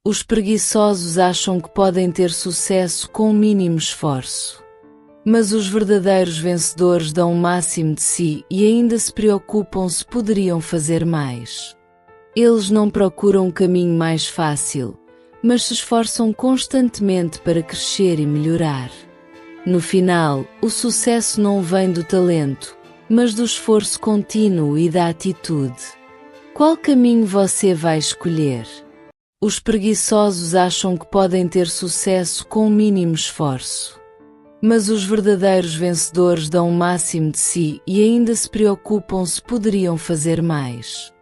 Os preguiçosos acham que podem ter sucesso com o mínimo esforço. Mas os verdadeiros vencedores dão o máximo de si e ainda se preocupam se poderiam fazer mais. Eles não procuram um caminho mais fácil, mas se esforçam constantemente para crescer e melhorar. No final, o sucesso não vem do talento, mas do esforço contínuo e da atitude. Qual caminho você vai escolher? Os preguiçosos acham que podem ter sucesso com o mínimo esforço. Mas os verdadeiros vencedores dão o máximo de si e ainda se preocupam se poderiam fazer mais.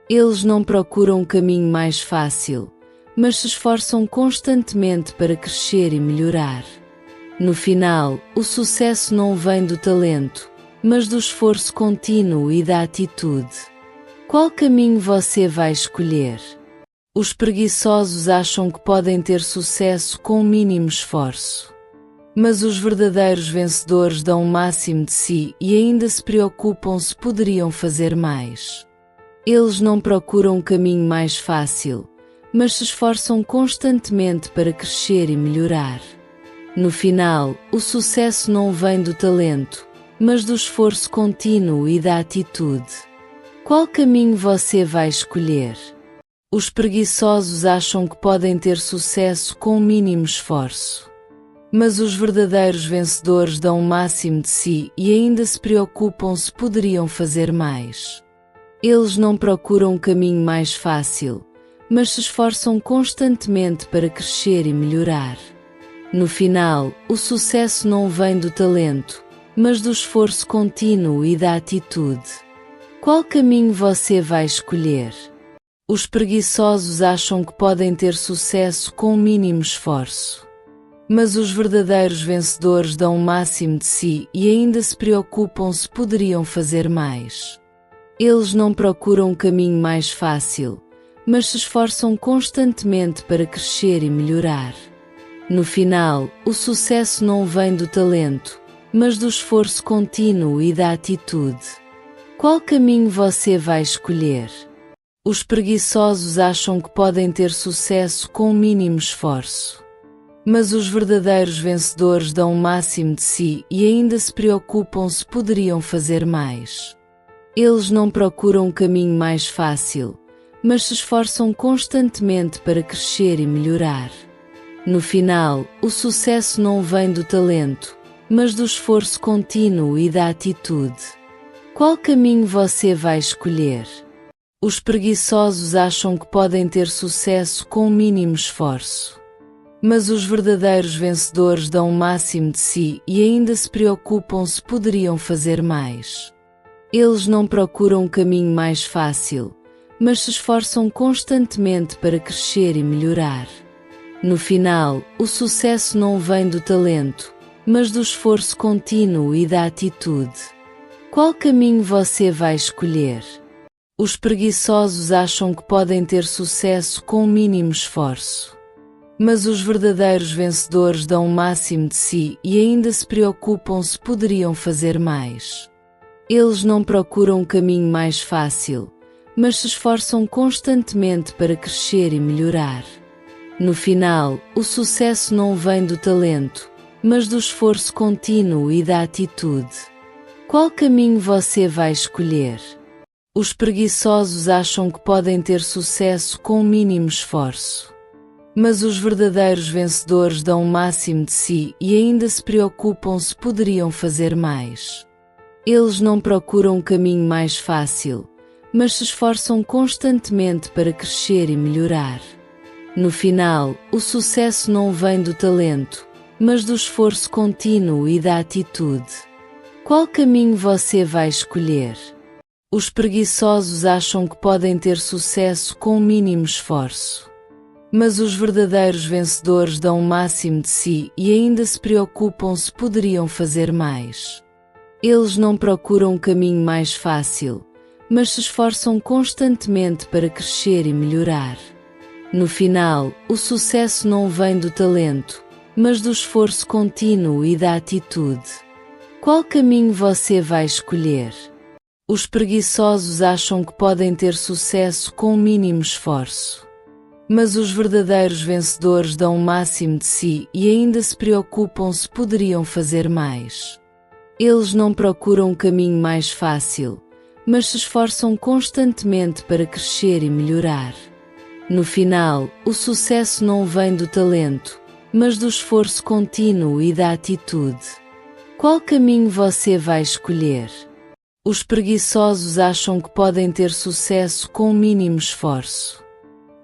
Eles não procuram um caminho mais fácil, mas se esforçam constantemente para crescer e melhorar. No final, o sucesso não vem do talento, mas do esforço contínuo e da atitude. Qual caminho você vai escolher? Os preguiçosos acham que podem ter sucesso com o mínimo esforço. Mas os verdadeiros vencedores dão o máximo de si e ainda se preocupam se poderiam fazer mais. Eles não procuram um caminho mais fácil, mas se esforçam constantemente para crescer e melhorar. No final, o sucesso não vem do talento, mas do esforço contínuo e da atitude. Qual caminho você vai escolher? Os preguiçosos acham que podem ter sucesso com o mínimo esforço. Mas os verdadeiros vencedores dão o máximo de si e ainda se preocupam se poderiam fazer mais. Eles não procuram um caminho mais fácil, mas se esforçam constantemente para crescer e melhorar. No final, o sucesso não vem do talento, mas do esforço contínuo e da atitude. Qual caminho você vai escolher? Os preguiçosos acham que podem ter sucesso com o mínimo esforço. Mas os verdadeiros vencedores dão o máximo de si e ainda se preocupam se poderiam fazer mais. Eles não procuram um caminho mais fácil, mas se esforçam constantemente para crescer e melhorar. No final, o sucesso não vem do talento, mas do esforço contínuo e da atitude. Qual caminho você vai escolher? Os preguiçosos acham que podem ter sucesso com o mínimo esforço. Mas os verdadeiros vencedores dão o máximo de si e ainda se preocupam se poderiam fazer mais. Eles não procuram um caminho mais fácil, mas se esforçam constantemente para crescer e melhorar. No final, o sucesso não vem do talento, mas do esforço contínuo e da atitude. Qual caminho você vai escolher? Os preguiçosos acham que podem ter sucesso com o mínimo esforço. Mas os verdadeiros vencedores dão o máximo de si e ainda se preocupam se poderiam fazer mais. Eles não procuram um caminho mais fácil, mas se esforçam constantemente para crescer e melhorar. No final, o sucesso não vem do talento, mas do esforço contínuo e da atitude. Qual caminho você vai escolher? Os preguiçosos acham que podem ter sucesso com o mínimo esforço. Mas os verdadeiros vencedores dão o máximo de si e ainda se preocupam se poderiam fazer mais. Eles não procuram um caminho mais fácil, mas se esforçam constantemente para crescer e melhorar. No final, o sucesso não vem do talento, mas do esforço contínuo e da atitude. Qual caminho você vai escolher? Os preguiçosos acham que podem ter sucesso com o mínimo esforço. Mas os verdadeiros vencedores dão o máximo de si e ainda se preocupam se poderiam fazer mais. Eles não procuram um caminho mais fácil, mas se esforçam constantemente para crescer e melhorar. No final, o sucesso não vem do talento, mas do esforço contínuo e da atitude. Qual caminho você vai escolher? Os preguiçosos acham que podem ter sucesso com o mínimo esforço. Mas os verdadeiros vencedores dão o máximo de si e ainda se preocupam se poderiam fazer mais. Eles não procuram um caminho mais fácil, mas se esforçam constantemente para crescer e melhorar. No final, o sucesso não vem do talento, mas do esforço contínuo e da atitude. Qual caminho você vai escolher? Os preguiçosos acham que podem ter sucesso com o mínimo esforço. Mas os verdadeiros vencedores dão o máximo de si e ainda se preocupam se poderiam fazer mais. Eles não procuram um caminho mais fácil, mas se esforçam constantemente para crescer e melhorar. No final, o sucesso não vem do talento, mas do esforço contínuo e da atitude. Qual caminho você vai escolher? Os preguiçosos acham que podem ter sucesso com o mínimo esforço.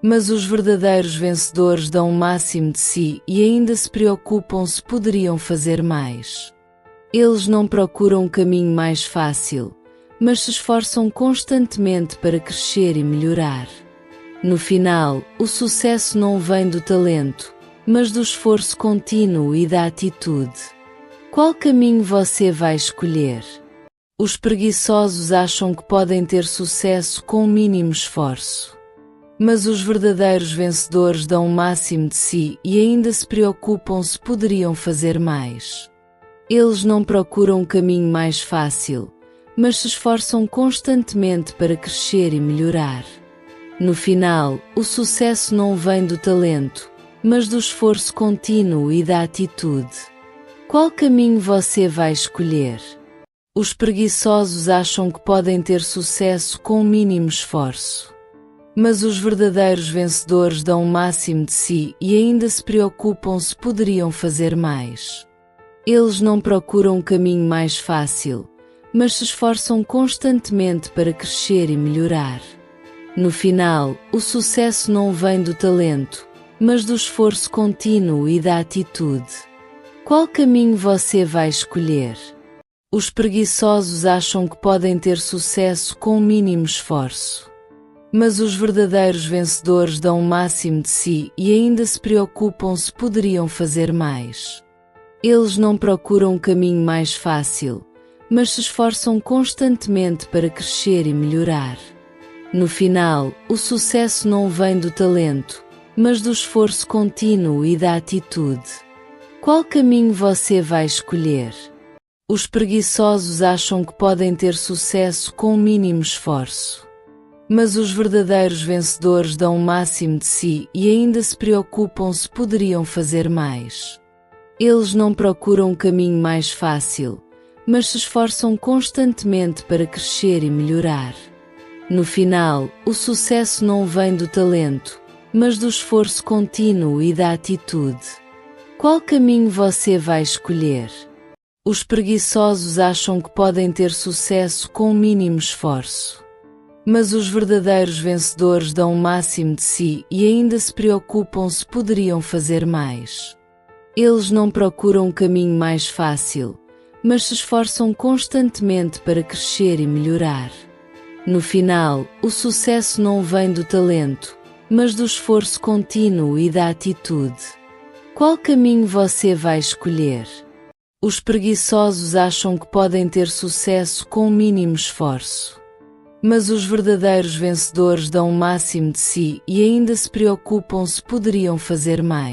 Mas os verdadeiros vencedores dão o máximo de si e ainda se preocupam se poderiam fazer mais. Eles não procuram um caminho mais fácil, mas se esforçam constantemente para crescer e melhorar. No final, o sucesso não vem do talento, mas do esforço contínuo e da atitude. Qual caminho você vai escolher? Os preguiçosos acham que podem ter sucesso com o mínimo esforço. Mas os verdadeiros vencedores dão o máximo de si e ainda se preocupam se poderiam fazer mais. Eles não procuram um caminho mais fácil, mas se esforçam constantemente para crescer e melhorar. No final, o sucesso não vem do talento, mas do esforço contínuo e da atitude. Qual caminho você vai escolher? Os preguiçosos acham que podem ter sucesso com o mínimo esforço. Mas os verdadeiros vencedores dão o máximo de si e ainda se preocupam se poderiam fazer mais. Eles não procuram um caminho mais fácil, mas se esforçam constantemente para crescer e melhorar. No final, o sucesso não vem do talento, mas do esforço contínuo e da atitude. Qual caminho você vai escolher? Os preguiçosos acham que podem ter sucesso com o mínimo esforço. Mas os verdadeiros vencedores dão o máximo de si e ainda se preocupam se poderiam fazer mais. Eles não procuram um caminho mais fácil, mas se esforçam constantemente para crescer e melhorar. No final, o sucesso não vem do talento, mas do esforço contínuo e da atitude. Qual caminho você vai escolher? Os preguiçosos acham que podem ter sucesso com o mínimo esforço. Mas os verdadeiros vencedores dão o máximo de si e ainda se preocupam se poderiam fazer mais. Eles não procuram um caminho mais fácil, mas se esforçam constantemente para crescer e melhorar. No final, o sucesso não vem do talento, mas do esforço contínuo e da atitude. Qual caminho você vai escolher? Os preguiçosos acham que podem ter sucesso com o mínimo esforço. Mas os verdadeiros vencedores dão o máximo de si e ainda se preocupam se poderiam fazer mais.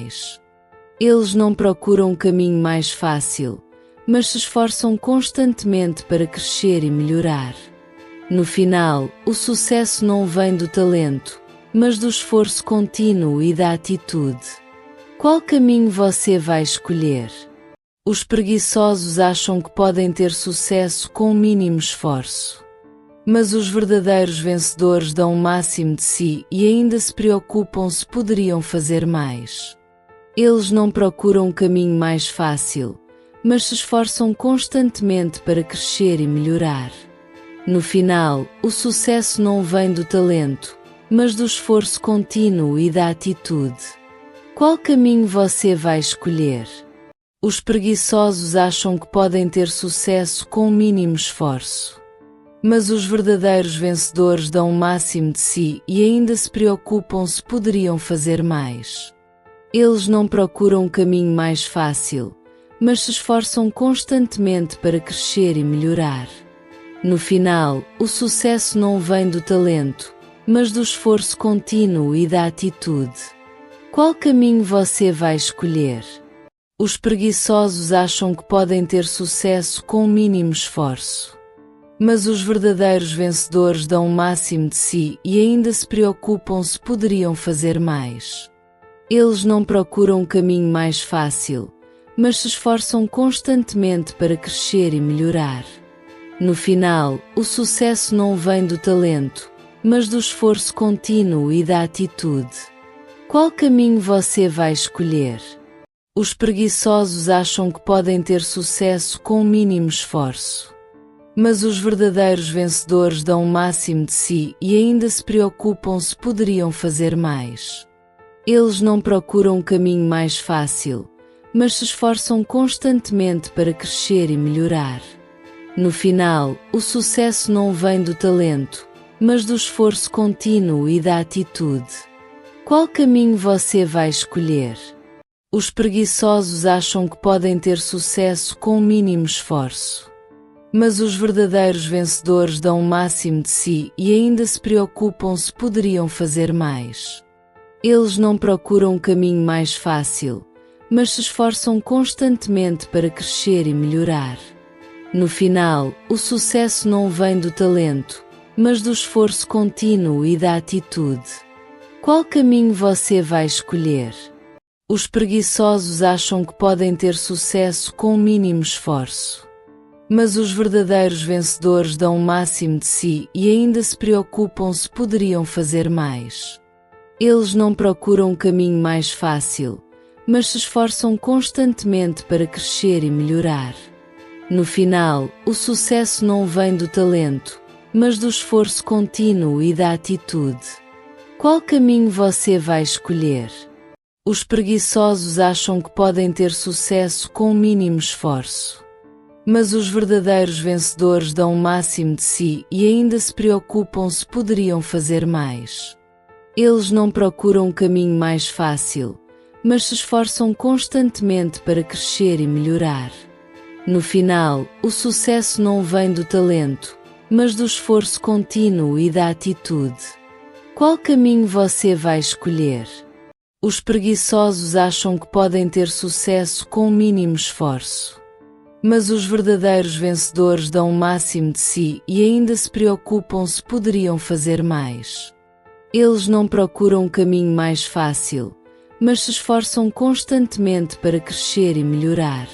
Eles não procuram um caminho mais fácil, mas se esforçam constantemente para crescer e melhorar. No final, o sucesso não vem do talento, mas do esforço contínuo e da atitude. Qual caminho você vai escolher? Os preguiçosos acham que podem ter sucesso com o mínimo esforço. Mas os verdadeiros vencedores dão o máximo de si e ainda se preocupam se poderiam fazer mais. Eles não procuram um caminho mais fácil, mas se esforçam constantemente para crescer e melhorar. No final, o sucesso não vem do talento, mas do esforço contínuo e da atitude. Qual caminho você vai escolher? Os preguiçosos acham que podem ter sucesso com o mínimo esforço. Mas os verdadeiros vencedores dão o máximo de si e ainda se preocupam se poderiam fazer mais. Eles não procuram um caminho mais fácil, mas se esforçam constantemente para crescer e melhorar. No final, o sucesso não vem do talento, mas do esforço contínuo e da atitude. Qual caminho você vai escolher? Os preguiçosos acham que podem ter sucesso com o mínimo esforço. Mas os verdadeiros vencedores dão o máximo de si e ainda se preocupam se poderiam fazer mais. Eles não procuram um caminho mais fácil, mas se esforçam constantemente para crescer e melhorar. No final, o sucesso não vem do talento, mas do esforço contínuo e da atitude. Qual caminho você vai escolher? Os preguiçosos acham que podem ter sucesso com o mínimo esforço. Mas os verdadeiros vencedores dão o máximo de si e ainda se preocupam se poderiam fazer mais. Eles não procuram um caminho mais fácil, mas se esforçam constantemente para crescer e melhorar. No final, o sucesso não vem do talento, mas do esforço contínuo e da atitude. Qual caminho você vai escolher? Os preguiçosos acham que podem ter sucesso com o mínimo esforço. Mas os verdadeiros vencedores dão o máximo de si e ainda se preocupam se poderiam fazer mais. Eles não procuram um caminho mais fácil, mas se esforçam constantemente para crescer e melhorar. No final, o sucesso não vem do talento, mas do esforço contínuo e da atitude. Qual caminho você vai escolher? Os preguiçosos acham que podem ter sucesso com o mínimo esforço. Mas os verdadeiros vencedores dão o máximo de si e ainda se preocupam se poderiam fazer mais. Eles não procuram um caminho mais fácil, mas se esforçam constantemente para crescer e melhorar. No final, o sucesso não vem do talento, mas do esforço contínuo e da atitude. Qual caminho você vai escolher? Os preguiçosos acham que podem ter sucesso com o mínimo esforço. Mas os verdadeiros vencedores dão o máximo de si e ainda se preocupam se poderiam fazer mais. Eles não procuram um caminho mais fácil, mas se esforçam constantemente para crescer e melhorar. No final, o sucesso não vem do talento, mas do esforço contínuo e da atitude. Qual caminho você vai escolher? Os preguiçosos acham que podem ter sucesso com o mínimo esforço. Mas os verdadeiros vencedores dão o máximo de si e ainda se preocupam se poderiam fazer mais. Eles não procuram um caminho mais fácil, mas se esforçam constantemente para crescer e melhorar.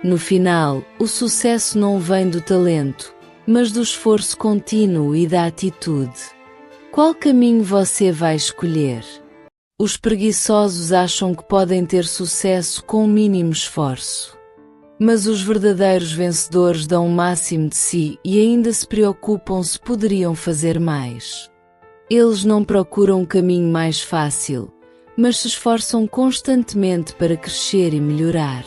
No final, o sucesso não vem do talento, mas do esforço contínuo e da atitude. Qual caminho você vai escolher? Os preguiçosos acham que podem ter sucesso com o mínimo esforço. Mas os verdadeiros vencedores dão o máximo de si e ainda se preocupam se poderiam fazer mais. Eles não procuram um caminho mais fácil, mas se esforçam constantemente para crescer e melhorar.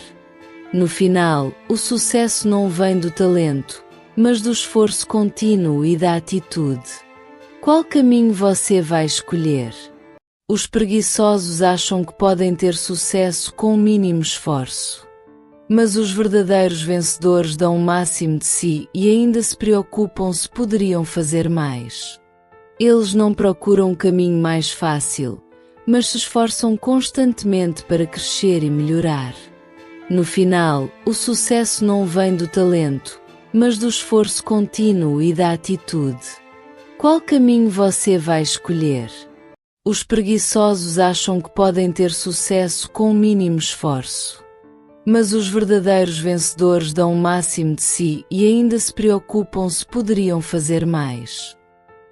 No final, o sucesso não vem do talento, mas do esforço contínuo e da atitude. Qual caminho você vai escolher? Os preguiçosos acham que podem ter sucesso com o mínimo esforço. Mas os verdadeiros vencedores dão o máximo de si e ainda se preocupam se poderiam fazer mais. Eles não procuram um caminho mais fácil, mas se esforçam constantemente para crescer e melhorar. No final, o sucesso não vem do talento, mas do esforço contínuo e da atitude. Qual caminho você vai escolher? Os preguiçosos acham que podem ter sucesso com o mínimo esforço. Mas os verdadeiros vencedores dão o máximo de si e ainda se preocupam se poderiam fazer mais.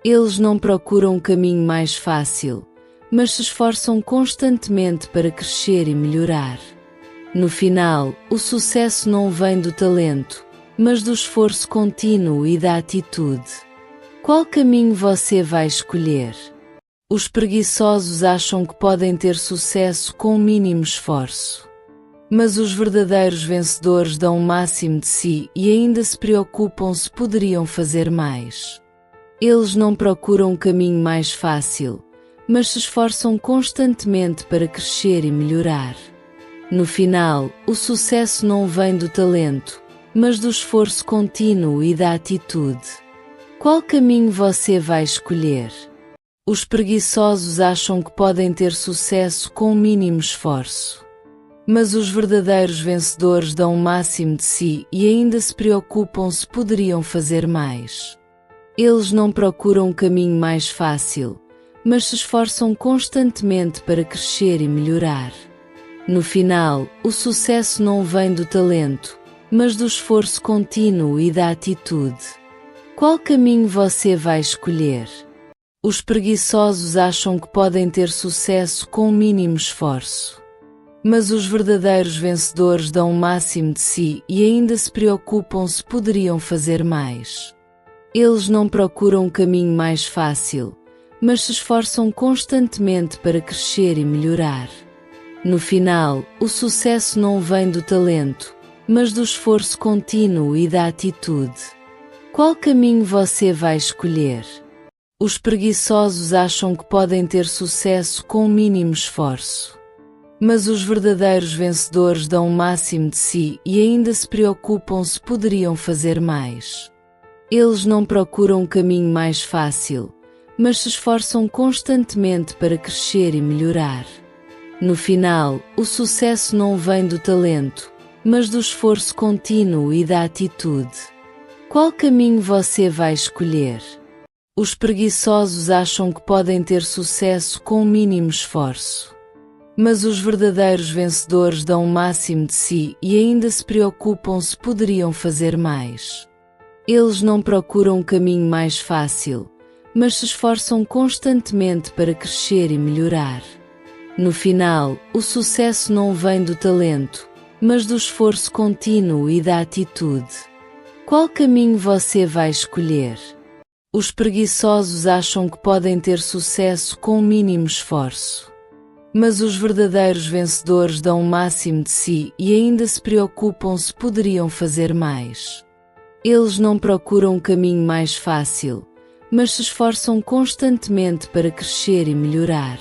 Eles não procuram um caminho mais fácil, mas se esforçam constantemente para crescer e melhorar. No final, o sucesso não vem do talento, mas do esforço contínuo e da atitude. Qual caminho você vai escolher? Os preguiçosos acham que podem ter sucesso com o mínimo esforço. Mas os verdadeiros vencedores dão o máximo de si e ainda se preocupam se poderiam fazer mais. Eles não procuram um caminho mais fácil, mas se esforçam constantemente para crescer e melhorar. No final, o sucesso não vem do talento, mas do esforço contínuo e da atitude. Qual caminho você vai escolher? Os preguiçosos acham que podem ter sucesso com o mínimo esforço. Mas os verdadeiros vencedores dão o máximo de si e ainda se preocupam se poderiam fazer mais. Eles não procuram um caminho mais fácil, mas se esforçam constantemente para crescer e melhorar. No final, o sucesso não vem do talento, mas do esforço contínuo e da atitude. Qual caminho você vai escolher? Os preguiçosos acham que podem ter sucesso com o mínimo esforço. Mas os verdadeiros vencedores dão o máximo de si e ainda se preocupam se poderiam fazer mais. Eles não procuram um caminho mais fácil, mas se esforçam constantemente para crescer e melhorar. No final, o sucesso não vem do talento, mas do esforço contínuo e da atitude. Qual caminho você vai escolher? Os preguiçosos acham que podem ter sucesso com o mínimo esforço. Mas os verdadeiros vencedores dão o máximo de si e ainda se preocupam se poderiam fazer mais. Eles não procuram um caminho mais fácil, mas se esforçam constantemente para crescer e melhorar. No final, o sucesso não vem do talento, mas do esforço contínuo e da atitude. Qual caminho você vai escolher? Os preguiçosos acham que podem ter sucesso com o mínimo esforço. Mas os verdadeiros vencedores dão o máximo de si e ainda se preocupam se poderiam fazer mais. Eles não procuram um caminho mais fácil, mas se esforçam constantemente para crescer e melhorar. No final, o sucesso não vem do talento, mas do esforço contínuo e da atitude. Qual caminho você vai escolher? Os preguiçosos acham que podem ter sucesso com o mínimo esforço. Mas os verdadeiros vencedores dão o máximo de si e ainda se preocupam se poderiam fazer mais. Eles não procuram um caminho mais fácil, mas se esforçam constantemente para crescer e melhorar. No final, o sucesso não vem do talento, mas do esforço contínuo e da atitude. Qual caminho você vai escolher? Os preguiçosos acham que podem ter sucesso com o mínimo esforço. Mas os verdadeiros vencedores dão o máximo de si e ainda se preocupam se poderiam fazer mais. Eles não procuram um caminho mais fácil, mas se esforçam constantemente para crescer e melhorar.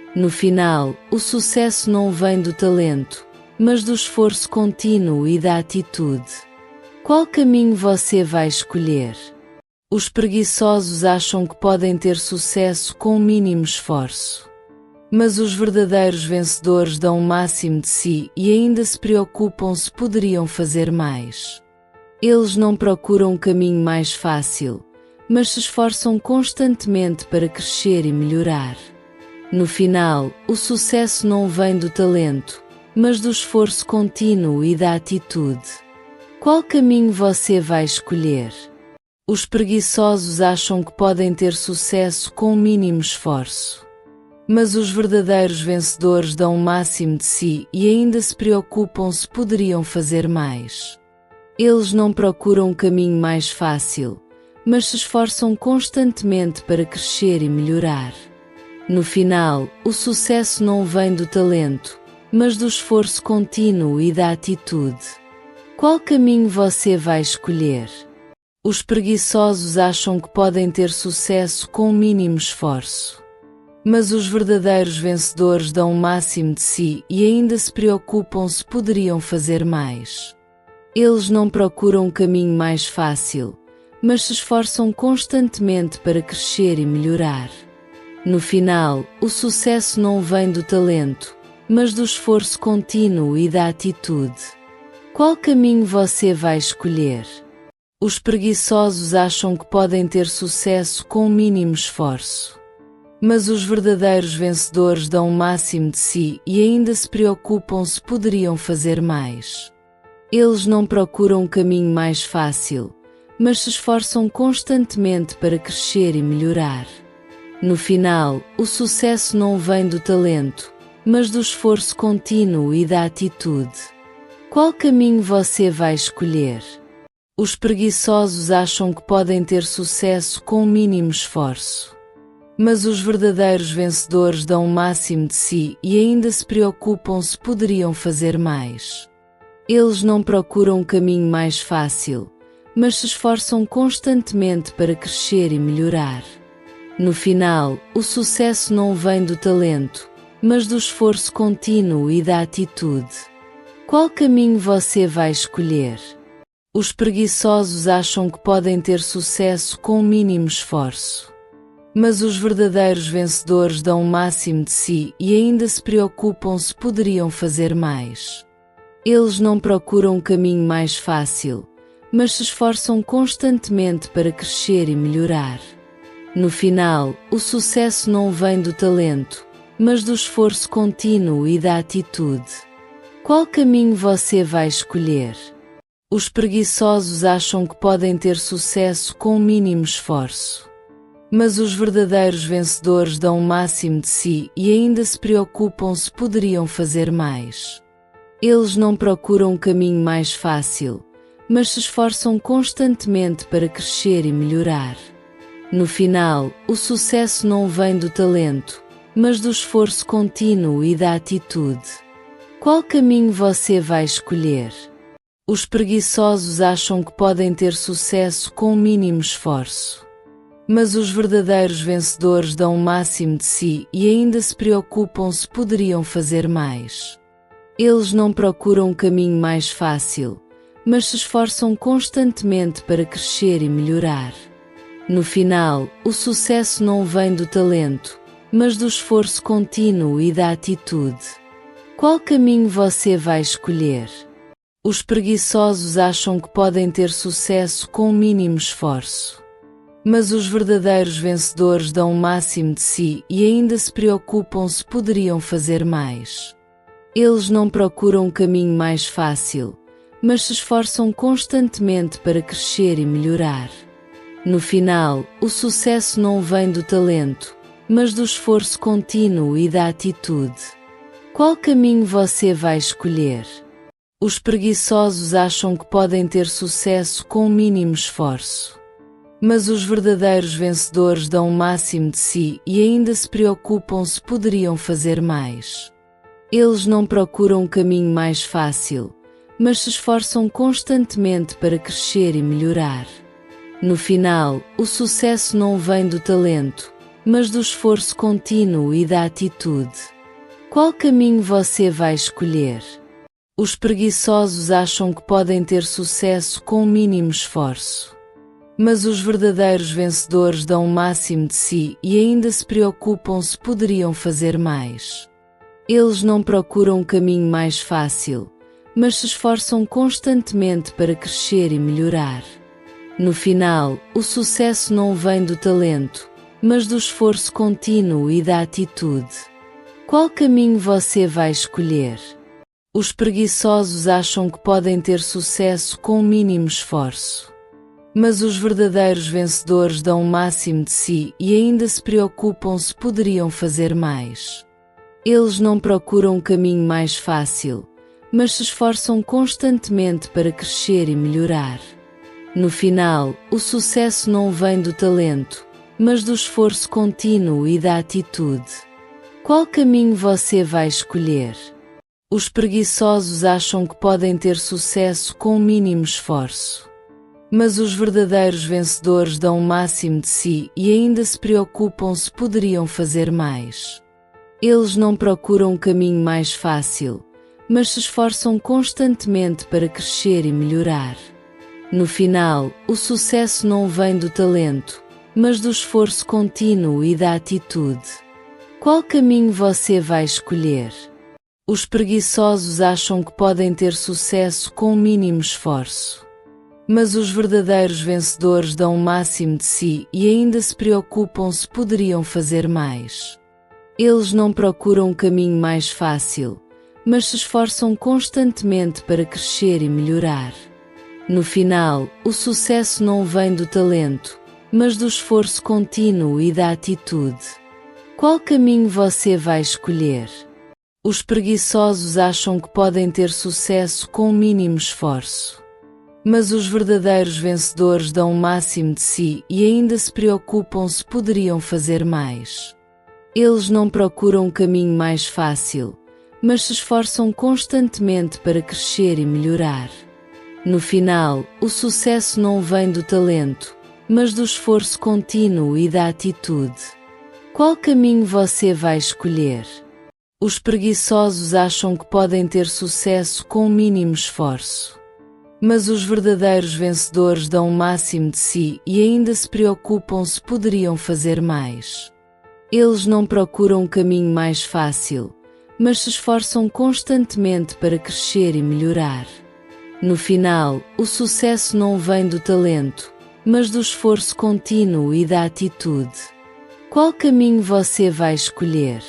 No final, o sucesso não vem do talento, mas do esforço contínuo e da atitude. Qual caminho você vai escolher? Os preguiçosos acham que podem ter sucesso com o mínimo esforço. Mas os verdadeiros vencedores dão o máximo de si e ainda se preocupam se poderiam fazer mais. Eles não procuram um caminho mais fácil, mas se esforçam constantemente para crescer e melhorar. No final, o sucesso não vem do talento, mas do esforço contínuo e da atitude. Qual caminho você vai escolher? Os preguiçosos acham que podem ter sucesso com o mínimo esforço. Mas os verdadeiros vencedores dão o máximo de si e ainda se preocupam se poderiam fazer mais. Eles não procuram um caminho mais fácil, mas se esforçam constantemente para crescer e melhorar. No final, o sucesso não vem do talento, mas do esforço contínuo e da atitude. Qual caminho você vai escolher? Os preguiçosos acham que podem ter sucesso com o mínimo esforço. Mas os verdadeiros vencedores dão o máximo de si e ainda se preocupam se poderiam fazer mais. Eles não procuram um caminho mais fácil, mas se esforçam constantemente para crescer e melhorar. No final, o sucesso não vem do talento, mas do esforço contínuo e da atitude. Qual caminho você vai escolher? Os preguiçosos acham que podem ter sucesso com o mínimo esforço. Mas os verdadeiros vencedores dão o máximo de si e ainda se preocupam se poderiam fazer mais. Eles não procuram um caminho mais fácil, mas se esforçam constantemente para crescer e melhorar. No final, o sucesso não vem do talento, mas do esforço contínuo e da atitude. Qual caminho você vai escolher? Os preguiçosos acham que podem ter sucesso com o mínimo esforço. Mas os verdadeiros vencedores dão o máximo de si e ainda se preocupam se poderiam fazer mais. Eles não procuram um caminho mais fácil, mas se esforçam constantemente para crescer e melhorar. No final, o sucesso não vem do talento, mas do esforço contínuo e da atitude. Qual caminho você vai escolher? Os preguiçosos acham que podem ter sucesso com o mínimo esforço. Mas os verdadeiros vencedores dão o máximo de si e ainda se preocupam se poderiam fazer mais. Eles não procuram um caminho mais fácil, mas se esforçam constantemente para crescer e melhorar. No final, o sucesso não vem do talento, mas do esforço contínuo e da atitude. Qual caminho você vai escolher? Os preguiçosos acham que podem ter sucesso com o mínimo esforço. Mas os verdadeiros vencedores dão o máximo de si e ainda se preocupam se poderiam fazer mais. Eles não procuram um caminho mais fácil, mas se esforçam constantemente para crescer e melhorar. No final, o sucesso não vem do talento, mas do esforço contínuo e da atitude. Qual caminho você vai escolher? Os preguiçosos acham que podem ter sucesso com o mínimo esforço. Mas os verdadeiros vencedores dão o máximo de si e ainda se preocupam se poderiam fazer mais. Eles não procuram um caminho mais fácil, mas se esforçam constantemente para crescer e melhorar. No final, o sucesso não vem do talento, mas do esforço contínuo e da atitude. Qual caminho você vai escolher? Os preguiçosos acham que podem ter sucesso com o mínimo esforço. Mas os verdadeiros vencedores dão o máximo de si e ainda se preocupam se poderiam fazer mais. Eles não procuram um caminho mais fácil, mas se esforçam constantemente para crescer e melhorar. No final, o sucesso não vem do talento, mas do esforço contínuo e da atitude. Qual caminho você vai escolher? Os preguiçosos acham que podem ter sucesso com o mínimo esforço. Mas os verdadeiros vencedores dão o máximo de si e ainda se preocupam se poderiam fazer mais. Eles não procuram um caminho mais fácil, mas se esforçam constantemente para crescer e melhorar. No final, o sucesso não vem do talento, mas do esforço contínuo e da atitude. Qual caminho você vai escolher? Os preguiçosos acham que podem ter sucesso com o mínimo esforço. Mas os verdadeiros vencedores dão o máximo de si e ainda se preocupam se poderiam fazer mais. Eles não procuram um caminho mais fácil, mas se esforçam constantemente para crescer e melhorar. No final, o sucesso não vem do talento, mas do esforço contínuo e da atitude. Qual caminho você vai escolher? Os preguiçosos acham que podem ter sucesso com o mínimo esforço. Mas os verdadeiros vencedores dão o máximo de si e ainda se preocupam se poderiam fazer mais. Eles não procuram um caminho mais fácil, mas se esforçam constantemente para crescer e melhorar. No final, o sucesso não vem do talento, mas do esforço contínuo e da atitude. Qual caminho você vai escolher? Os preguiçosos acham que podem ter sucesso com o mínimo esforço. Mas os verdadeiros vencedores dão o máximo de si e ainda se preocupam se poderiam fazer mais. Eles não procuram um caminho mais fácil, mas se esforçam constantemente para crescer e melhorar. No final, o sucesso não vem do talento, mas do esforço contínuo e da atitude. Qual caminho você vai escolher? Os preguiçosos acham que podem ter sucesso com o mínimo esforço. Mas os verdadeiros vencedores dão o máximo de si e ainda se preocupam se poderiam fazer mais. Eles não procuram um caminho mais fácil, mas se esforçam constantemente para crescer e melhorar. No final, o sucesso não vem do talento, mas do esforço contínuo e da atitude. Qual caminho você vai escolher? Os preguiçosos acham que podem ter sucesso com o mínimo esforço. Mas os verdadeiros vencedores dão o máximo de si e ainda se preocupam se poderiam fazer mais. Eles não procuram um caminho mais fácil, mas se esforçam constantemente para crescer e melhorar. No final, o sucesso não vem do talento, mas do esforço contínuo e da atitude. Qual caminho você vai escolher? Os preguiçosos acham que podem ter sucesso com o mínimo esforço. Mas os verdadeiros vencedores dão o máximo de si e ainda se preocupam se poderiam fazer mais. Eles não procuram um caminho mais fácil, mas se esforçam constantemente para crescer e melhorar. No final, o sucesso não vem do talento, mas do esforço contínuo e da atitude. Qual caminho você vai escolher?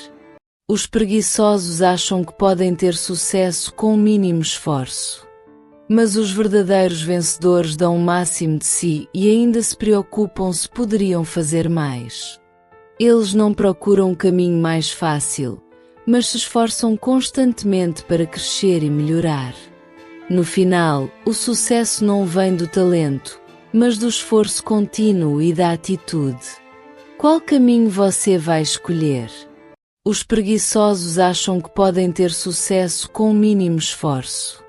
Os preguiçosos acham que podem ter sucesso com o mínimo esforço. Mas os verdadeiros vencedores dão o máximo de si e ainda se preocupam se poderiam fazer mais. Eles não procuram um caminho mais fácil, mas se esforçam constantemente para crescer e melhorar. No final, o sucesso não vem do talento, mas do esforço contínuo e da atitude. Qual caminho você vai escolher? Os preguiçosos acham que podem ter sucesso com o mínimo esforço.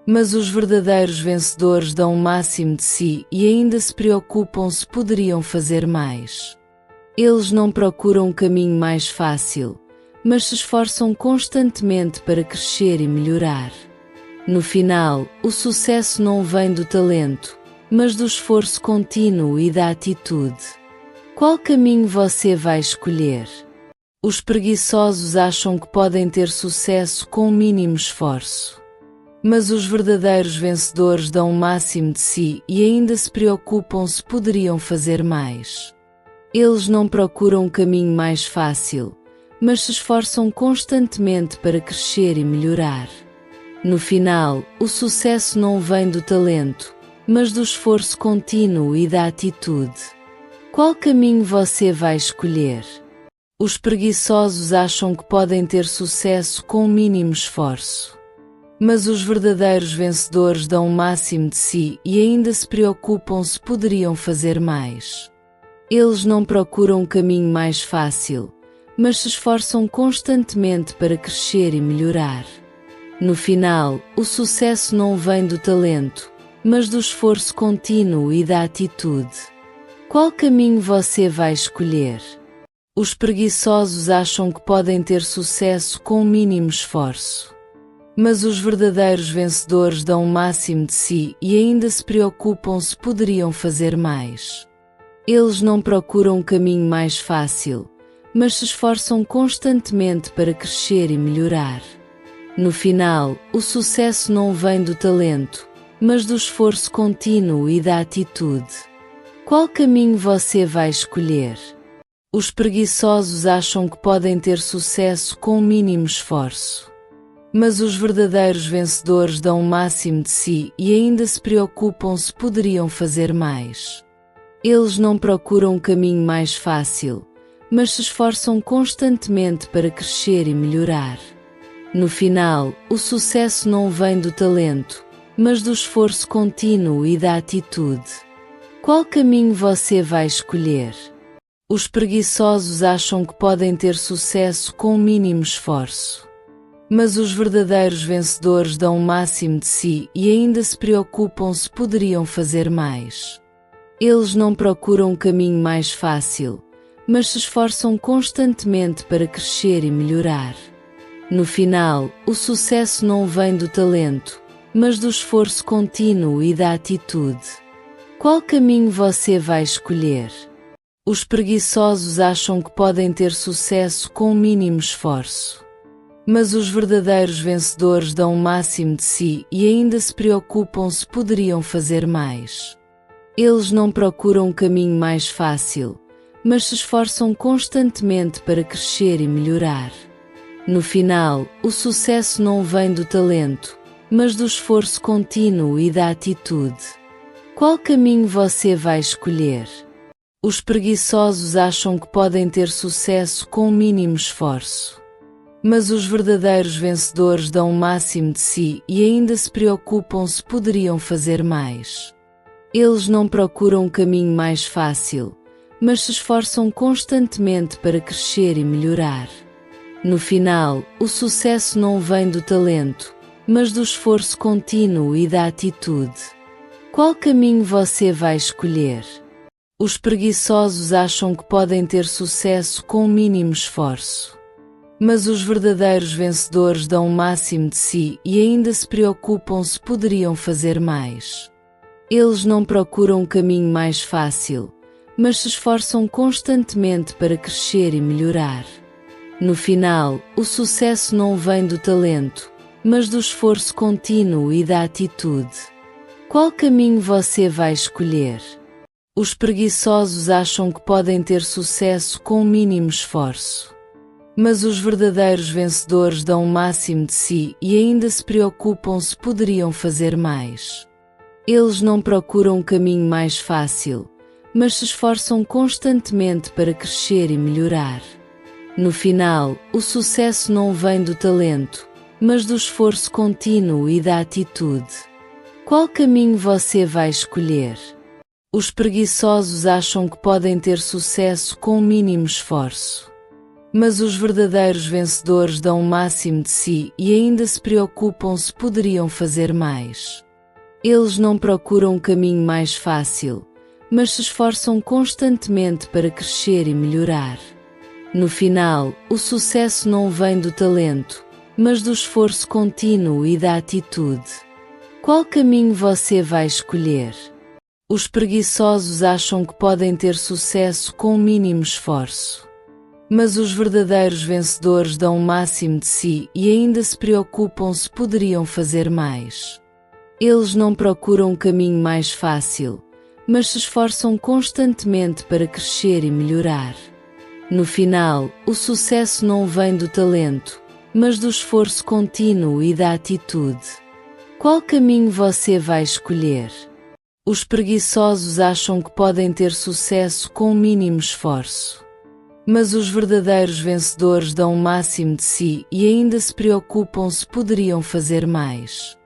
Mas os verdadeiros vencedores dão o máximo de si e ainda se preocupam se poderiam fazer mais. Eles não procuram um caminho mais fácil, mas se esforçam constantemente para crescer e melhorar. No final, o sucesso não vem do talento, mas do esforço contínuo e da atitude. Qual caminho você vai escolher? Os preguiçosos acham que podem ter sucesso com o mínimo esforço. Mas os verdadeiros vencedores dão o máximo de si e ainda se preocupam se poderiam fazer mais. Eles não procuram um caminho mais fácil, mas se esforçam constantemente para crescer e melhorar. No final, o sucesso não vem do talento, mas do esforço contínuo e da atitude. Qual caminho você vai escolher? Os preguiçosos acham que podem ter sucesso com o mínimo esforço. Mas os verdadeiros vencedores dão o máximo de si e ainda se preocupam se poderiam fazer mais. Eles não procuram um caminho mais fácil, mas se esforçam constantemente para crescer e melhorar. No final, o sucesso não vem do talento, mas do esforço contínuo e da atitude. Qual caminho você vai escolher? Os preguiçosos acham que podem ter sucesso com o mínimo esforço. Mas os verdadeiros vencedores dão o máximo de si e ainda se preocupam se poderiam fazer mais. Eles não procuram um caminho mais fácil, mas se esforçam constantemente para crescer e melhorar. No final, o sucesso não vem do talento, mas do esforço contínuo e da atitude. Qual caminho você vai escolher? Os preguiçosos acham que podem ter sucesso com o mínimo esforço. Mas os verdadeiros vencedores dão o máximo de si e ainda se preocupam se poderiam fazer mais. Eles não procuram um caminho mais fácil, mas se esforçam constantemente para crescer e melhorar. No final, o sucesso não vem do talento, mas do esforço contínuo e da atitude. Qual caminho você vai escolher? Os preguiçosos acham que podem ter sucesso com o mínimo esforço. Mas os verdadeiros vencedores dão o máximo de si e ainda se preocupam se poderiam fazer mais. Eles não procuram um caminho mais fácil, mas se esforçam constantemente para crescer e melhorar. No final, o sucesso não vem do talento, mas do esforço contínuo e da atitude. Qual caminho você vai escolher? Os preguiçosos acham que podem ter sucesso com o mínimo esforço. Mas os verdadeiros vencedores dão o máximo de si e ainda se preocupam se poderiam fazer mais. Eles não procuram um caminho mais fácil, mas se esforçam constantemente para crescer e melhorar. No final, o sucesso não vem do talento, mas do esforço contínuo e da atitude. Qual caminho você vai escolher? Os preguiçosos acham que podem ter sucesso com o mínimo esforço. Mas os verdadeiros vencedores dão o máximo de si e ainda se preocupam se poderiam fazer mais. Eles não procuram um caminho mais fácil, mas se esforçam constantemente para crescer e melhorar. No final, o sucesso não vem do talento, mas do esforço contínuo e da atitude. Qual caminho você vai escolher? Os preguiçosos acham que podem ter sucesso com o mínimo esforço. Mas os verdadeiros vencedores dão o máximo de si e ainda se preocupam se poderiam fazer mais. Eles não procuram um caminho mais fácil, mas se esforçam constantemente para crescer e melhorar. No final, o sucesso não vem do talento, mas do esforço contínuo e da atitude. Qual caminho você vai escolher? Os preguiçosos acham que podem ter sucesso com o mínimo esforço. Mas os verdadeiros vencedores dão o máximo de si e ainda se preocupam se poderiam fazer mais. Eles não procuram um caminho mais fácil, mas se esforçam constantemente para crescer e melhorar. No final, o sucesso não vem do talento, mas do esforço contínuo e da atitude. Qual caminho você vai escolher? Os preguiçosos acham que podem ter sucesso com o mínimo esforço. Mas os verdadeiros vencedores dão o máximo de si e ainda se preocupam se poderiam fazer mais. Eles não procuram um caminho mais fácil, mas se esforçam constantemente para crescer e melhorar. No final, o sucesso não vem do talento, mas do esforço contínuo e da atitude. Qual caminho você vai escolher? Os preguiçosos acham que podem ter sucesso com o mínimo esforço. Mas os verdadeiros vencedores dão o máximo de si e ainda se preocupam se poderiam fazer mais. Eles não procuram um caminho mais fácil, mas se esforçam constantemente para crescer e melhorar. No final, o sucesso não vem do talento, mas do esforço contínuo e da atitude. Qual caminho você vai escolher? Os preguiçosos acham que podem ter sucesso com o mínimo esforço. Mas os verdadeiros vencedores dão o máximo de si e ainda se preocupam se poderiam fazer mais.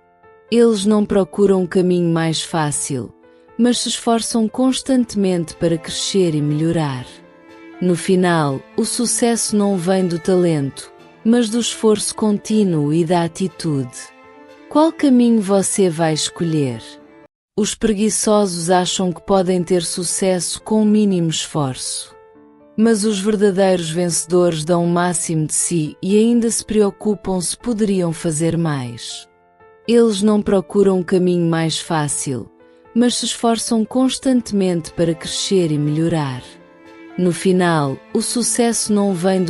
Eles não procuram um caminho mais fácil, mas se esforçam constantemente para crescer e melhorar. No final, o sucesso não vem do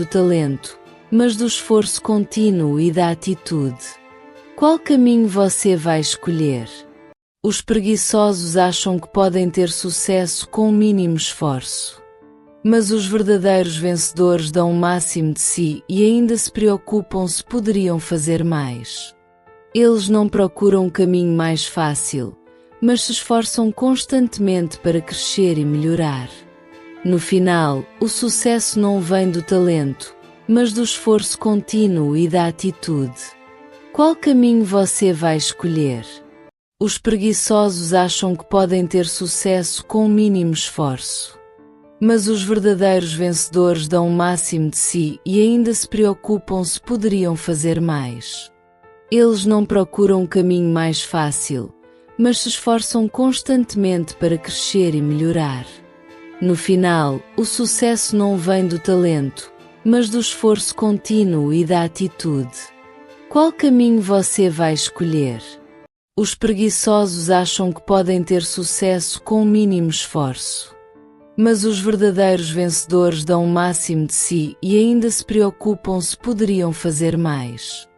talento, mas do esforço contínuo e da atitude. Qual caminho você vai escolher? Os preguiçosos acham que podem ter sucesso com o mínimo esforço. Mas os verdadeiros vencedores dão o máximo de si e ainda se preocupam se poderiam fazer mais. Eles não procuram um caminho mais fácil, mas se esforçam constantemente para crescer e melhorar. No final, o sucesso não vem do talento, mas do esforço contínuo e da atitude. Qual caminho você vai escolher? Os preguiçosos acham que podem ter sucesso com o mínimo esforço. Mas os verdadeiros vencedores dão o máximo de si e ainda se preocupam se poderiam fazer mais. Eles não procuram um caminho mais fácil, mas se esforçam constantemente para crescer e melhorar. No final, o sucesso não vem do talento, mas do esforço contínuo e da atitude. Qual caminho você vai escolher? Os preguiçosos acham que podem ter sucesso com o mínimo esforço. Mas os verdadeiros vencedores dão o máximo de si e ainda se preocupam se poderiam fazer mais.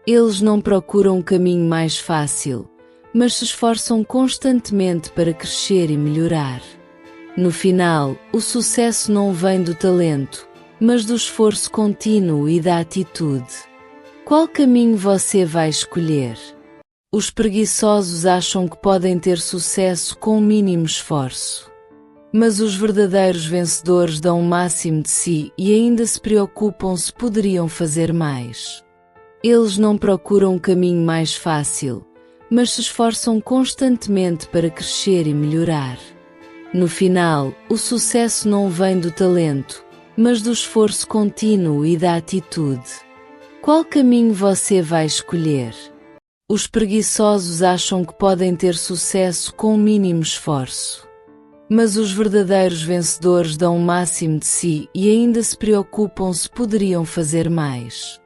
Eles não procuram um caminho mais fácil, mas se esforçam constantemente para crescer e melhorar. No final, o sucesso não vem do talento, mas do esforço contínuo e da atitude. Qual caminho você vai escolher? Os preguiçosos acham que podem ter sucesso com o mínimo esforço. Mas os verdadeiros vencedores dão o máximo de si e ainda se preocupam se poderiam fazer mais. Eles não procuram um caminho mais fácil, mas se esforçam constantemente para crescer e melhorar. No final, o sucesso não vem do talento, mas do esforço contínuo e da atitude. Qual caminho você vai escolher? Os preguiçosos acham que podem ter sucesso com o mínimo esforço. Mas os verdadeiros vencedores dão o máximo de si e ainda se preocupam se poderiam fazer mais. Eles não procuram um caminho mais fácil, mas se esforçam constantemente para crescer e melhorar. No final, o sucesso não vem do talento, mas do esforço contínuo e da atitude. Qual caminho você vai escolher? Os preguiçosos acham que podem ter sucesso com o mínimo esforço. Mas os verdadeiros vencedores dão o máximo de si e ainda se preocupam se poderiam fazer mais.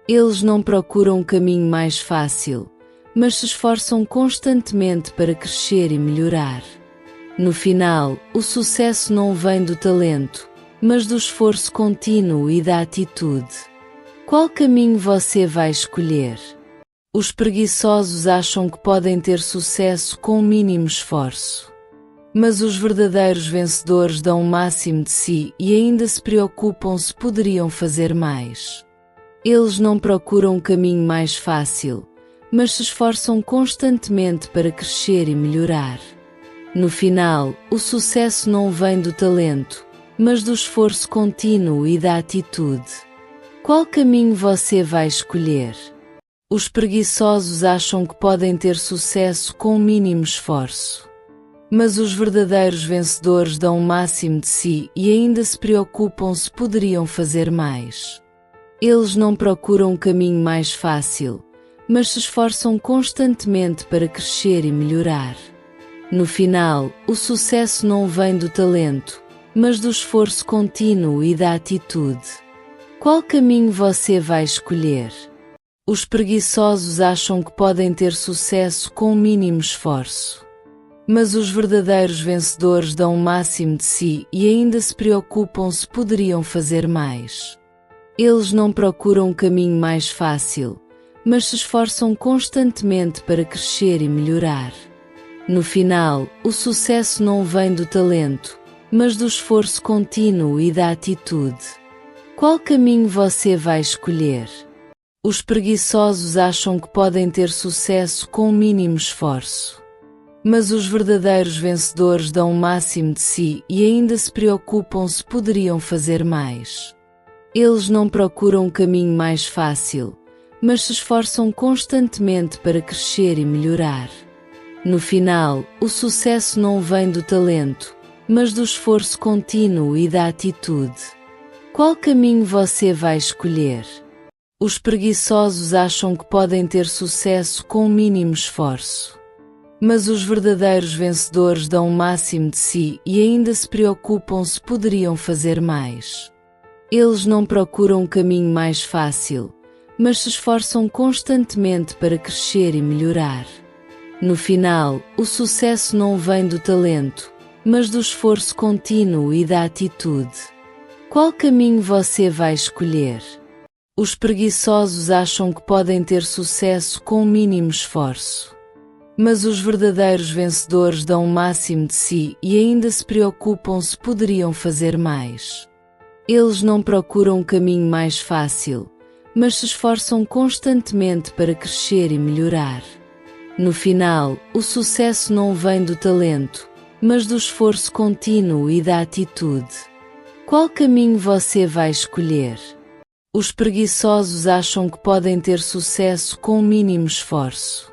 Eles não procuram um caminho mais fácil, mas se esforçam constantemente para crescer e melhorar. No final, o sucesso não vem do talento, mas do esforço contínuo e da atitude. Qual caminho você vai escolher? Os preguiçosos acham que podem ter sucesso com o mínimo esforço. Mas os verdadeiros vencedores dão o máximo de si e ainda se preocupam se poderiam fazer mais. Eles não procuram um caminho mais fácil, mas se esforçam constantemente para crescer e melhorar. No final, o sucesso não vem do talento, mas do esforço contínuo e da atitude. Qual caminho você vai escolher? Os preguiçosos acham que podem ter sucesso com o mínimo esforço. Mas os verdadeiros vencedores dão o máximo de si e ainda se preocupam se poderiam fazer mais. Eles não procuram um caminho mais fácil, mas se esforçam constantemente para crescer e melhorar. No final, o sucesso não vem do talento, mas do esforço contínuo e da atitude. Qual caminho você vai escolher? Os preguiçosos acham que podem ter sucesso com o mínimo esforço. Mas os verdadeiros vencedores dão o máximo de si e ainda se preocupam se poderiam fazer mais. Eles não procuram um caminho mais fácil, mas se esforçam constantemente para crescer e melhorar. No final, o sucesso não vem do talento, mas do esforço contínuo e da atitude. Qual caminho você vai escolher? Os preguiçosos acham que podem ter sucesso com o mínimo esforço. Mas os verdadeiros vencedores dão o máximo de si e ainda se preocupam se poderiam fazer mais. Eles não procuram um caminho mais fácil, mas se esforçam constantemente para crescer e melhorar. No final, o sucesso não vem do talento, mas do esforço contínuo e da atitude. Qual caminho você vai escolher? Os preguiçosos acham que podem ter sucesso com o mínimo esforço. Mas os verdadeiros vencedores dão o máximo de si e ainda se preocupam se poderiam fazer mais. Eles não procuram um caminho mais fácil, mas se esforçam constantemente para crescer e melhorar. No final, o sucesso não vem do talento, mas do esforço contínuo e da atitude. Qual caminho você vai escolher? Os preguiçosos acham que podem ter sucesso com o mínimo esforço.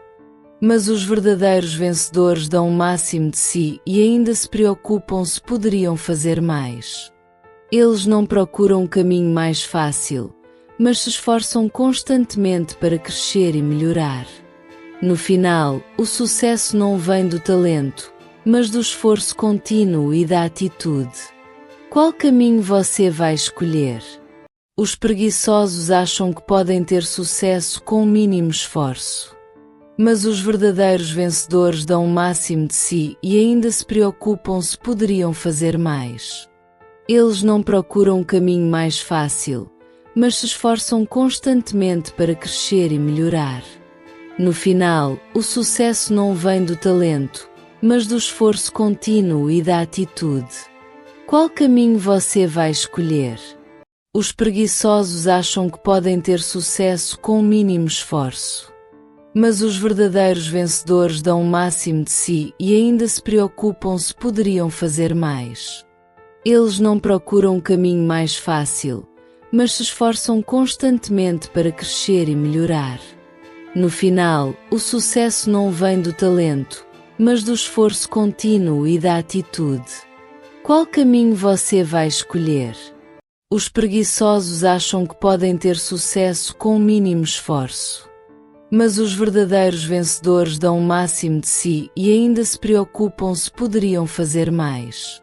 Mas os verdadeiros vencedores dão o máximo de si e ainda se preocupam se poderiam fazer mais. Eles não procuram um caminho mais fácil, mas se esforçam constantemente para crescer e melhorar. No final, o sucesso não vem do talento, mas do esforço contínuo e da atitude. Qual caminho você vai escolher? Os preguiçosos acham que podem ter sucesso com o mínimo esforço. Mas os verdadeiros vencedores dão o máximo de si e ainda se preocupam se poderiam fazer mais. Eles não procuram um caminho mais fácil, mas se esforçam constantemente para crescer e melhorar. No final, o sucesso não vem do talento, mas do esforço contínuo e da atitude. Qual caminho você vai escolher? Os preguiçosos acham que podem ter sucesso com o mínimo esforço. Mas os verdadeiros vencedores dão o máximo de si e ainda se preocupam se poderiam fazer mais. Eles não procuram um caminho mais fácil, mas se esforçam constantemente para crescer e melhorar. No final, o sucesso não vem do talento, mas do esforço contínuo e da atitude. Qual caminho você vai escolher? Os preguiçosos acham que podem ter sucesso com o mínimo esforço. Mas os verdadeiros vencedores dão o máximo de si e ainda se preocupam se poderiam fazer mais. Eles não procuram um caminho mais fácil, mas se esforçam constantemente para crescer e melhorar. No final, o sucesso não vem do talento, mas do esforço contínuo e da atitude. Qual caminho você vai escolher? Os preguiçosos acham que podem ter sucesso com o mínimo esforço. Mas os verdadeiros vencedores dão o máximo de si e ainda se preocupam se poderiam fazer mais.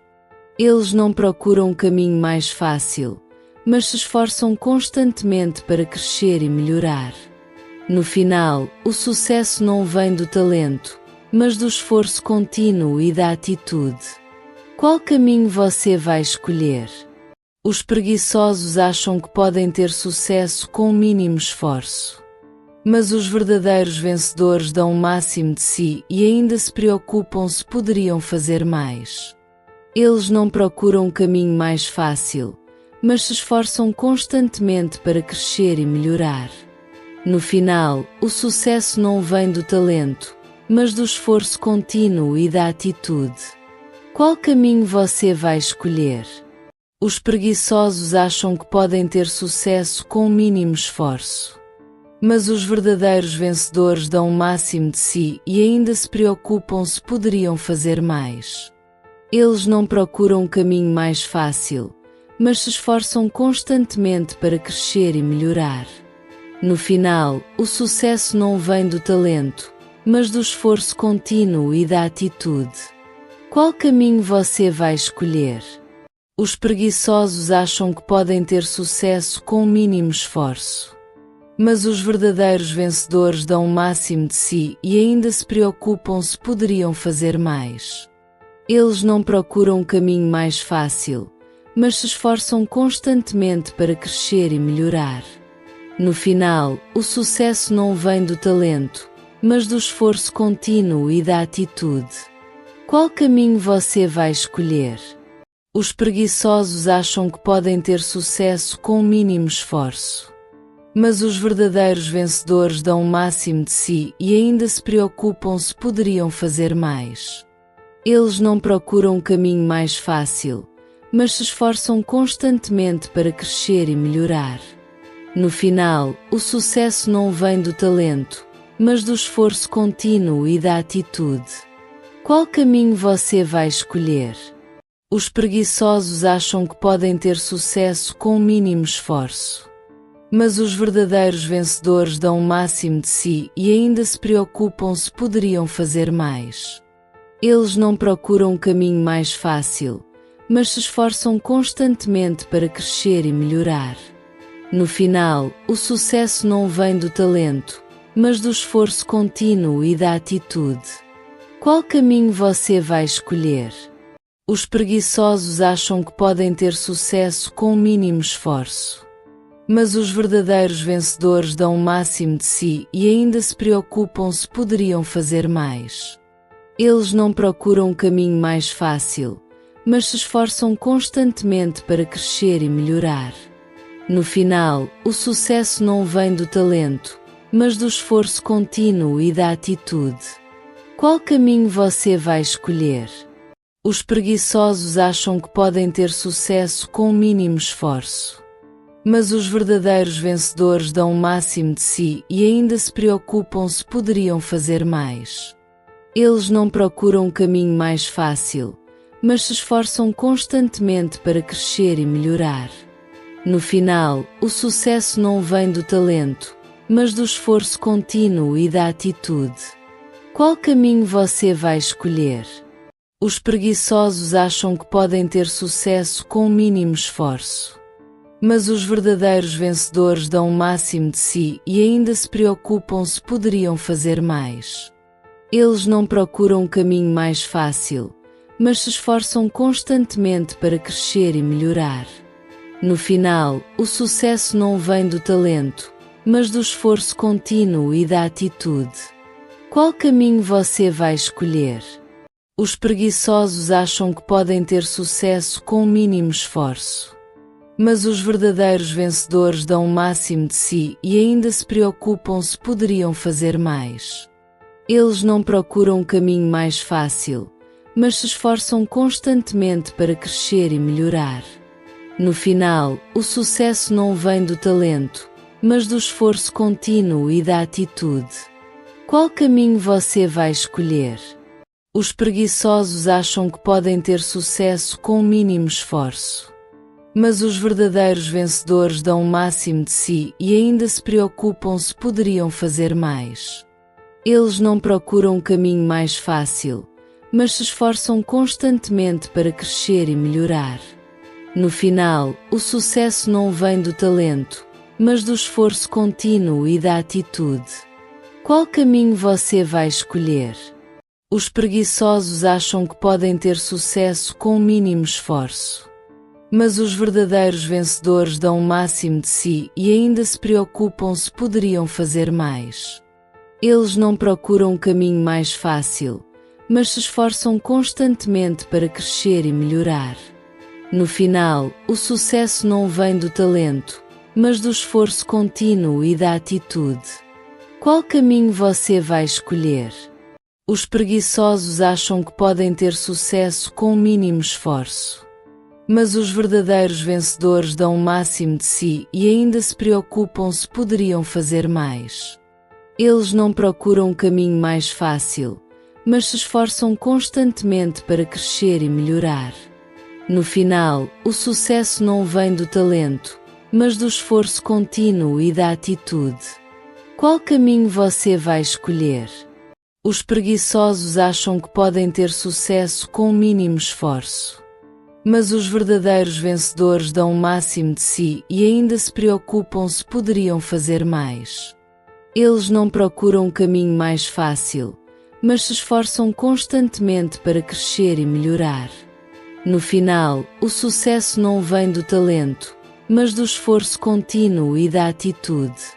Eles não procuram um caminho mais fácil, mas se esforçam constantemente para crescer e melhorar. No final, o sucesso não vem do talento, mas do esforço contínuo e da atitude. Qual caminho você vai escolher? Os preguiçosos acham que podem ter sucesso com o mínimo esforço. Mas os verdadeiros vencedores dão o máximo de si e ainda se preocupam se poderiam fazer mais. Eles não procuram um caminho mais fácil, mas se esforçam constantemente para crescer e melhorar. No final, o sucesso não vem do talento, mas do esforço contínuo e da atitude. Qual caminho você vai escolher? Os preguiçosos acham que podem ter sucesso com o mínimo esforço. Mas os verdadeiros vencedores dão o máximo de si e ainda se preocupam se poderiam fazer mais. Eles não procuram um caminho mais fácil, mas se esforçam constantemente para crescer e melhorar. No final, o sucesso não vem do talento, mas do esforço contínuo e da atitude. Qual caminho você vai escolher? Os preguiçosos acham que podem ter sucesso com o mínimo esforço. Mas os verdadeiros vencedores dão o máximo de si e ainda se preocupam se poderiam fazer mais. Eles não procuram um caminho mais fácil, mas se esforçam constantemente para crescer e melhorar. No final, o sucesso não vem do talento, mas do esforço contínuo e da atitude. Qual caminho você vai escolher? Os preguiçosos acham que podem ter sucesso com o mínimo esforço. Mas os verdadeiros vencedores dão o máximo de si e ainda se preocupam se poderiam fazer mais. Eles não procuram um caminho mais fácil, mas se esforçam constantemente para crescer e melhorar. No final, o sucesso não vem do talento, mas do esforço contínuo e da atitude. Qual caminho você vai escolher? Os preguiçosos acham que podem ter sucesso com o mínimo esforço. Mas os verdadeiros vencedores dão o máximo de si e ainda se preocupam se poderiam fazer mais. Eles não procuram um caminho mais fácil, mas se esforçam constantemente para crescer e melhorar. No final, o sucesso não vem do talento, mas do esforço contínuo e da atitude. Qual caminho você vai escolher? Os preguiçosos acham que podem ter sucesso com o mínimo esforço. Mas os verdadeiros vencedores dão o máximo de si e ainda se preocupam se poderiam fazer mais. Eles não procuram um caminho mais fácil, mas se esforçam constantemente para crescer e melhorar. No final, o sucesso não vem do talento, mas do esforço contínuo e da atitude. Qual caminho você vai escolher? Os preguiçosos acham que podem ter sucesso com o mínimo esforço. Mas os verdadeiros vencedores dão o máximo de si e ainda se preocupam se poderiam fazer mais. Eles não procuram um caminho mais fácil, mas se esforçam constantemente para crescer e melhorar. No final, o sucesso não vem do talento, mas do esforço contínuo e da atitude. Qual caminho você vai escolher? Os preguiçosos acham que podem ter sucesso com o mínimo esforço. Mas os verdadeiros vencedores dão o máximo de si e ainda se preocupam se poderiam fazer mais. Eles não procuram um caminho mais fácil, mas se esforçam constantemente para crescer e melhorar. No final, o sucesso não vem do talento, mas do esforço contínuo e da atitude. Qual caminho você vai escolher? Os preguiçosos acham que podem ter sucesso com o mínimo esforço. Mas os verdadeiros vencedores dão o máximo de si e ainda se preocupam se poderiam fazer mais. Eles não procuram um caminho mais fácil, mas se esforçam constantemente para crescer e melhorar. No final, o sucesso não vem do talento, mas do esforço contínuo e da atitude. Qual caminho você vai escolher? Os preguiçosos acham que podem ter sucesso com o mínimo esforço. Mas os verdadeiros vencedores dão o máximo de si e ainda se preocupam se poderiam fazer mais. Eles não procuram um caminho mais fácil, mas se esforçam constantemente para crescer e melhorar. No final, o sucesso não vem do talento, mas do esforço contínuo e da atitude. Qual caminho você vai escolher? Os preguiçosos acham que podem ter sucesso com o mínimo esforço. Mas os verdadeiros vencedores dão o máximo de si e ainda se preocupam se poderiam fazer mais. Eles não procuram um caminho mais fácil, mas se esforçam constantemente para crescer e melhorar. No final, o sucesso não vem do talento, mas do esforço contínuo e da atitude. Qual caminho você vai escolher? Os preguiçosos acham que podem ter sucesso com o mínimo esforço. Mas os verdadeiros vencedores dão o máximo de si e ainda se preocupam se poderiam fazer mais. Eles não procuram um caminho mais fácil, mas se esforçam constantemente para crescer e melhorar. No final, o sucesso não vem do talento, mas do esforço contínuo e da atitude. Qual caminho você vai escolher? Os preguiçosos acham que podem ter sucesso com o mínimo esforço. Mas os verdadeiros vencedores dão o máximo de si e ainda se preocupam se poderiam fazer mais. Eles não procuram um caminho mais fácil, mas se esforçam constantemente para crescer e melhorar. No final, o sucesso não vem do talento, mas do esforço contínuo e da atitude.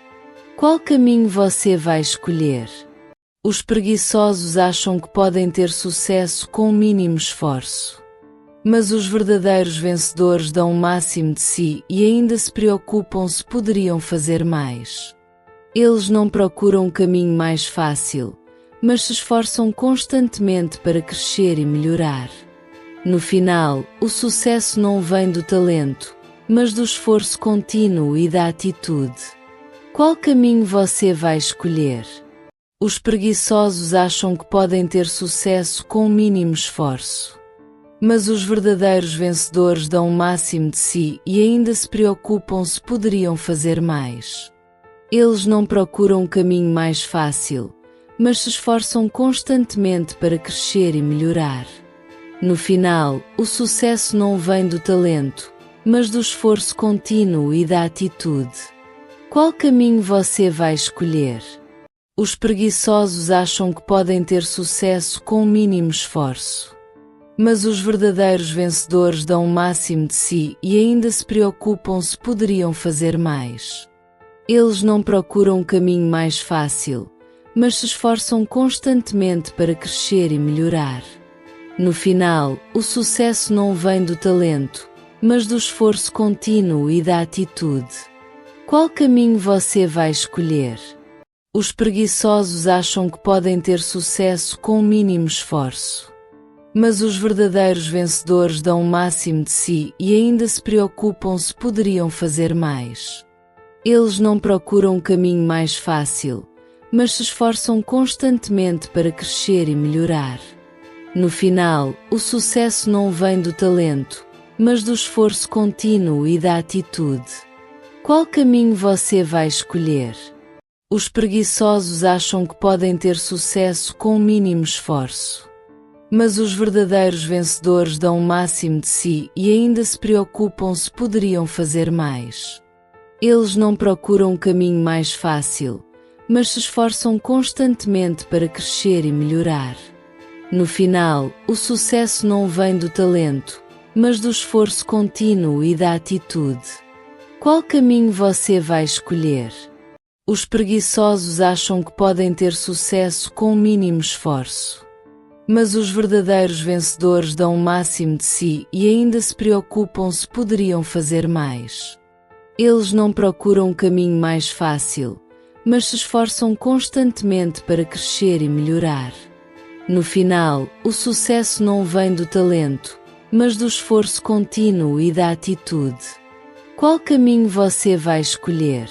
Qual caminho você vai escolher? Os preguiçosos acham que podem ter sucesso com o mínimo esforço. Mas os verdadeiros vencedores dão o máximo de si e ainda se preocupam se poderiam fazer mais. Eles não procuram um caminho mais fácil, mas se esforçam constantemente para crescer e melhorar. No final, o sucesso não vem do talento, mas do esforço contínuo e da atitude. Qual caminho você vai escolher? Os preguiçosos acham que podem ter sucesso com o mínimo esforço. Mas os verdadeiros vencedores dão o máximo de si e ainda se preocupam se poderiam fazer mais. Eles não procuram um caminho mais fácil, mas se esforçam constantemente para crescer e melhorar. No final, o sucesso não vem do talento, mas do esforço contínuo e da atitude. Qual caminho você vai escolher? Os preguiçosos acham que podem ter sucesso com o mínimo esforço. Mas os verdadeiros vencedores dão o máximo de si e ainda se preocupam se poderiam fazer mais. Eles não procuram um caminho mais fácil, mas se esforçam constantemente para crescer e melhorar. No final, o sucesso não vem do talento, mas do esforço contínuo e da atitude. Qual caminho você vai escolher? Os preguiçosos acham que podem ter sucesso com o mínimo esforço. Mas os verdadeiros vencedores dão o máximo de si e ainda se preocupam se poderiam fazer mais. Eles não procuram um caminho mais fácil, mas se esforçam constantemente para crescer e melhorar. No final, o sucesso não vem do talento, mas do esforço contínuo e da atitude. Qual caminho você vai escolher? Os preguiçosos acham que podem ter sucesso com o mínimo esforço. Mas os verdadeiros vencedores dão o máximo de si e ainda se preocupam se poderiam fazer mais. Eles não procuram um caminho mais fácil, mas se esforçam constantemente para crescer e melhorar. No final, o sucesso não vem do talento, mas do esforço contínuo e da atitude. Qual caminho você vai escolher? Os preguiçosos acham que podem ter sucesso com o mínimo esforço. Mas os verdadeiros vencedores dão o máximo de si e ainda se preocupam se poderiam fazer mais. Eles não procuram um caminho mais fácil, mas se esforçam constantemente para crescer e melhorar. No final, o sucesso não vem do talento, mas do esforço contínuo e da atitude. Qual caminho você vai escolher?